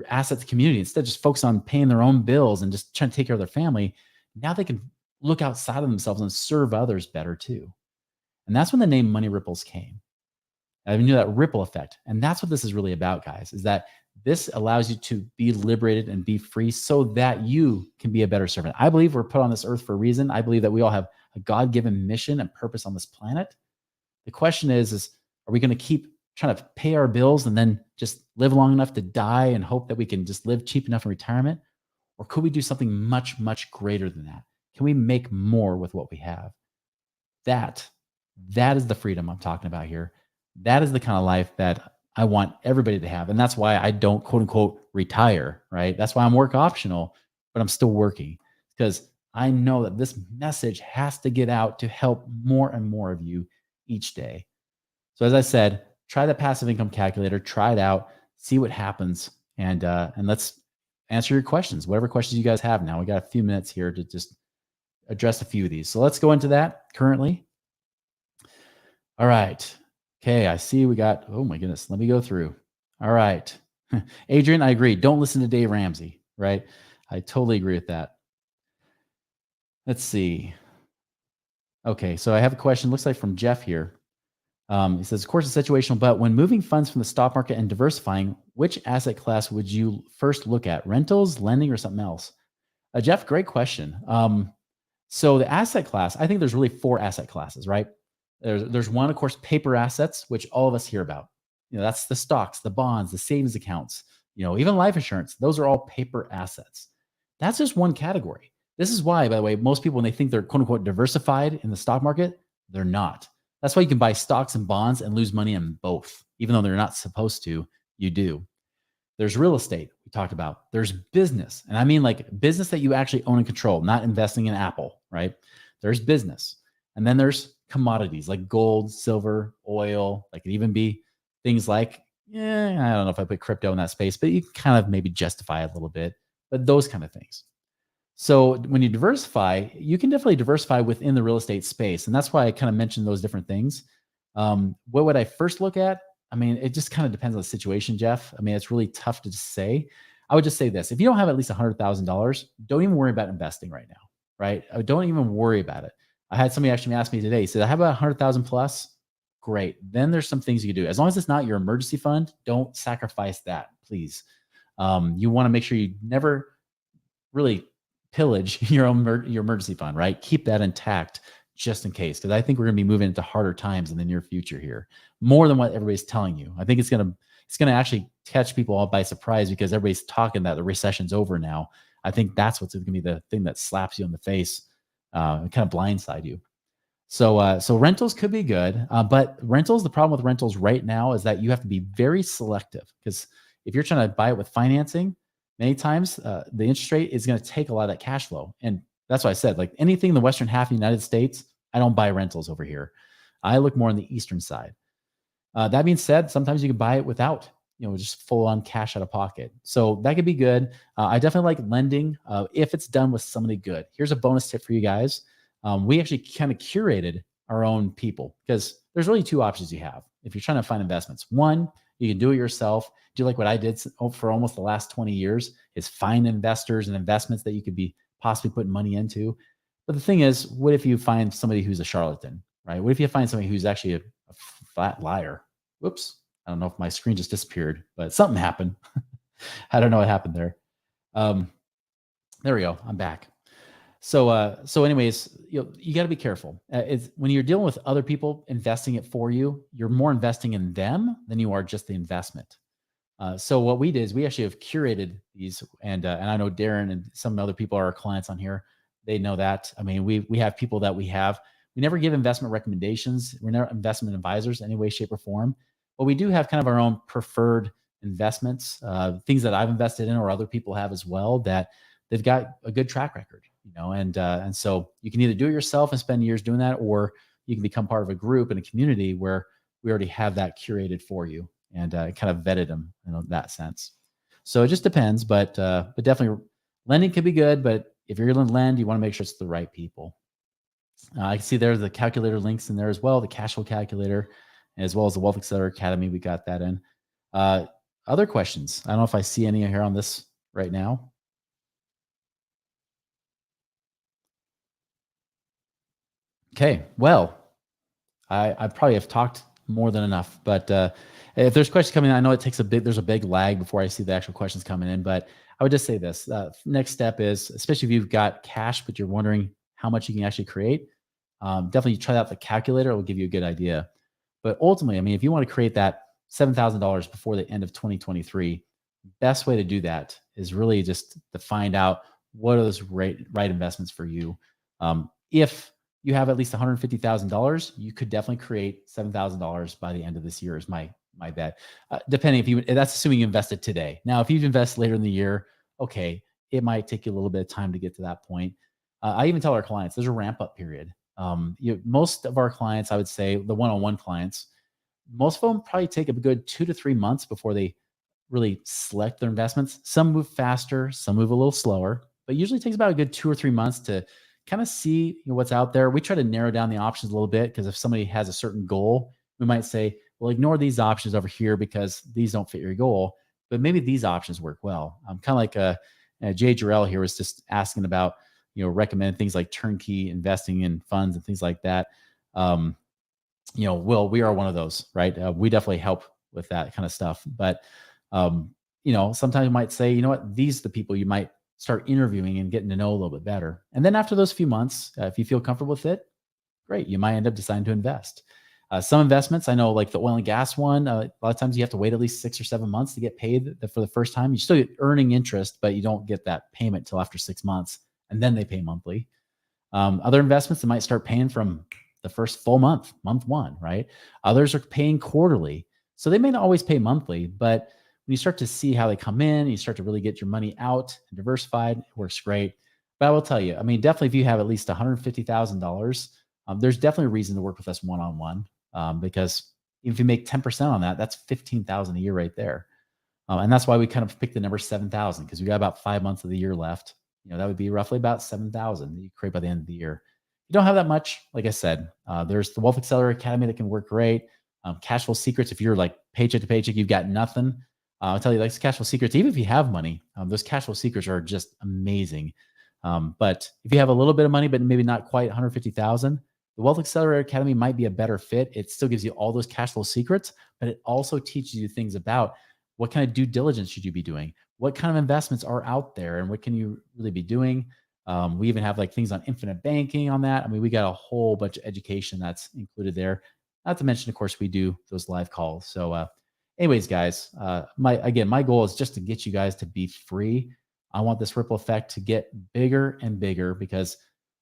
asset to the community? Instead of just focus on paying their own bills and just trying to take care of their family, now they can look outside of themselves and serve others better too. And that's when the name Money Ripples came. I knew that ripple effect. And that's what this is really about, guys, is that this allows you to be liberated and be free so that you can be a better servant. I believe we're put on this earth for a reason. I believe that we all have a God-given mission and purpose on this planet. The question is are we going to keep trying to pay our bills and then just live long enough to die and hope that we can just live cheap enough in retirement? Or could we do something much, much greater than that? Can we make more with what we have? That is the freedom I'm talking about here. That is the kind of life that I want everybody to have. And that's why I don't quote unquote retire, right? That's why I'm work optional, but I'm still working, because I know that this message has to get out to help more and more of you each day. So as I said, try the passive income calculator, try it out, see what happens. And let's answer your questions, whatever questions you guys have now. We got a few minutes here to just address a few of these. So let's go into that currently. All right. Okay, I see we got, oh my goodness, let me go through. All right. Adrian, I agree. Don't listen to Dave Ramsey, right? I totally agree with that. Let's see. Okay, so I have a question. Looks like from Jeff here. He says, of course, it's situational, but when moving funds from the stock market and diversifying, which asset class would you first look at? Rentals, lending, or something else? Jeff, great question. So the asset class, I think there's really four asset classes, right? There's one, of course, paper assets, which all of us hear about. That's the stocks, the bonds, the savings accounts, even life insurance. Those are all paper assets. That's just one category. This is why, by the way, most people, when they think they're quote unquote diversified in the stock market, they're not. That's why you can buy stocks and bonds and lose money in both, even though they're not supposed to. You do. There's real estate we talked about. There's business. And I mean like business that you actually own and control, not investing in Apple, right? There's business. And then there's commodities like gold, silver, oil. Like it even be things like, I don't know if I put crypto in that space, but you can kind of maybe justify it a little bit, but those kind of things. So when you diversify, you can definitely diversify within the real estate space. And that's why I kind of mentioned those different things. What would I first look at? I mean, it just kind of depends on the situation, Jeff. I mean, it's really tough to just say. I would just say this: if you don't have at least $100,000, don't even worry about investing right now, right? Don't even worry about it. I had somebody actually ask me today. He said, "I have about 100,000 plus." Great. Then there's some things you can do. As long as it's not your emergency fund, don't sacrifice that, please. You want to make sure you never really pillage your emergency fund, right? Keep that intact just in case, because I think we're going to be moving into harder times in the near future here, more than what everybody's telling you. I think it's going to actually catch people all by surprise because everybody's talking that the recession's over now. I think that's what's going to be the thing that slaps you in the face, and kind of blindside you. So rentals could be good, but rentals. The problem with rentals right now is that you have to be very selective because if you're trying to buy it with financing, many times the interest rate is going to take a lot of that cash flow, and that's why I said like anything in the western half of the United States, I don't buy rentals over here. I look more on the eastern side. That being said, sometimes you can buy it without, just full on cash out of pocket. So that could be good. I definitely like lending if it's done with somebody good. Here's a bonus tip for you guys. We actually kind of curated our own people because there's really two options you have if you're trying to find investments. One, you can do it yourself. Do like what I did for almost the last 20 years is find investors and investments that you could be possibly putting money into. But the thing is, what if you find somebody who's a charlatan, right? What if you find somebody who's actually a flat liar? Whoops. I don't know if my screen just disappeared, but something happened. I don't know what happened there. Um, there we go. I'm back. So anyways, you got to be careful. It's when you're dealing with other people investing it for you, you're more investing in them than you are just the investment. So what we did is we actually have curated these, and I know Darren and some other people are our clients on here. They know that. I mean, we have people that we have. We never give investment recommendations. We're not investment advisors any way, shape, or form. But we do have kind of our own preferred investments, things that I've invested in or other people have as well that they've got a good track record, and so you can either do it yourself and spend years doing that, or you can become part of a group and a community where we already have that curated for you and kind of vetted them in that sense. So it just depends, but definitely lending can be good. But if you're going to lend, you want to make sure it's the right people. I can see there's the calculator links in there as well, the cash flow calculator, as well as the Wealth Accelerator Academy. We got that in. Other questions? I don't know if I see any here on this right now. Okay, well, I probably have talked more than enough, but if there's questions coming in, I know there's a big lag before I see the actual questions coming in, but I would just say this, next step is, especially if you've got cash, but you're wondering how much you can actually create, definitely try out the calculator. It will give you a good idea. But ultimately, I mean, if you want to create that $7,000 before the end of 2023, best way to do that is really just to find out what are those right investments for you. If you have at least $150,000, you could definitely create $7,000 by the end of this year is my bet. Depending that's assuming you invested today. Now, if you invest later in the year, okay, it might take you a little bit of time to get to that point. I even tell our clients there's a ramp up period. Most of our clients, I would say the one-on-one clients, most of them probably take a good 2 to 3 months before they really select their investments. Some move faster, some move a little slower, but usually it takes about a good 2 or 3 months to kind of see what's out there. We try to narrow down the options a little bit because if somebody has a certain goal, we might say, well, ignore these options over here because these don't fit your goal. but maybe these options work well. Kind of like Jay Jarrell here was just asking about, recommend things like turnkey investing in funds and things like that. Um, Will, we are one of those, right? We definitely help with that kind of stuff. But, um, sometimes you might say, you know what, these are the people you might start interviewing and getting to know a little bit better. And then after those few months, if you feel comfortable with it, great. You might end up deciding to invest. Some investments, I know, like the oil and gas one, a lot of times you have to wait at least 6 or 7 months to get paid for the first time. You still get earning interest, but you don't get that payment till after 6 months, and then they pay monthly. Other investments that might start paying from the first full month one, right? Others are paying quarterly. So they may not always pay monthly, but when you start to see how they come in, you start to really get your money out and diversified, it works great. But I will tell you, I mean, definitely if you have at least $150,000, there's definitely a reason to work with us one on one, because if you make 10% on that, that's 15,000 a year right there. And that's why we kind of picked the number 7,000, because we got about 5 months of the year left. That would be roughly about 7,000 that you create by the end of the year. You don't have that much. Like I said, there's the Wealth Accelerator Academy that can work great. Cash flow secrets. If you're like paycheck to paycheck, you've got nothing. I'll tell you, like cash flow secrets, even if you have money, those cash flow secrets are just amazing. But if you have a little bit of money, but maybe not quite 150,000, the Wealth Accelerator Academy might be a better fit. It still gives you all those cash flow secrets, but it also teaches you things about what kind of due diligence should you be doing? What kind of investments are out there and what can you really be doing? We even have like things on infinite banking on that. I mean, we got a whole bunch of education that's included there. Not to mention, of course, we do those live calls. So, anyways, guys, my goal is just to get you guys to be free. I want this ripple effect to get bigger and bigger, because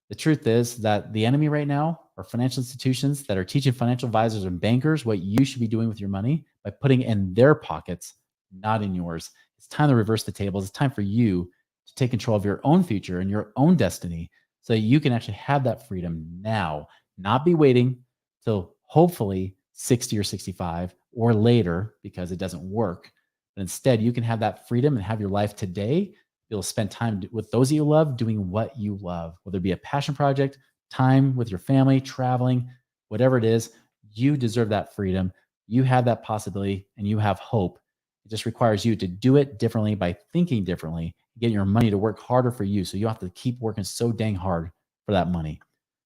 the truth is that the enemy right now are financial institutions that are teaching financial advisors and bankers what you should be doing with your money by putting it in their pockets, not in yours. It's time to reverse the tables. It's time for you to take control of your own future and your own destiny so that you can actually have that freedom now, not be waiting till hopefully 60 or 65 or later because it doesn't work. But instead, you can have that freedom and have your life today. You'll spend time with those that you love, doing what you love, whether it be a passion project, time with your family, traveling, whatever it is. You deserve that freedom. You have that possibility and you have hope. It just requires you to do it differently by thinking differently, getting your money to work harder for you. So you don't have to keep working so dang hard for that money.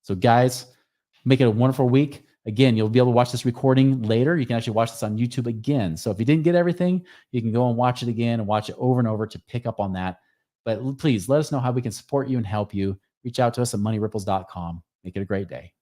So, guys, make it a wonderful week. Again, you'll be able to watch this recording later. You can actually watch this on YouTube again. So if you didn't get everything, you can go and watch it again and watch it over and over to pick up on that. But please let us know how we can support you and help you. Reach out to us at moneyripples.com. Make it a great day.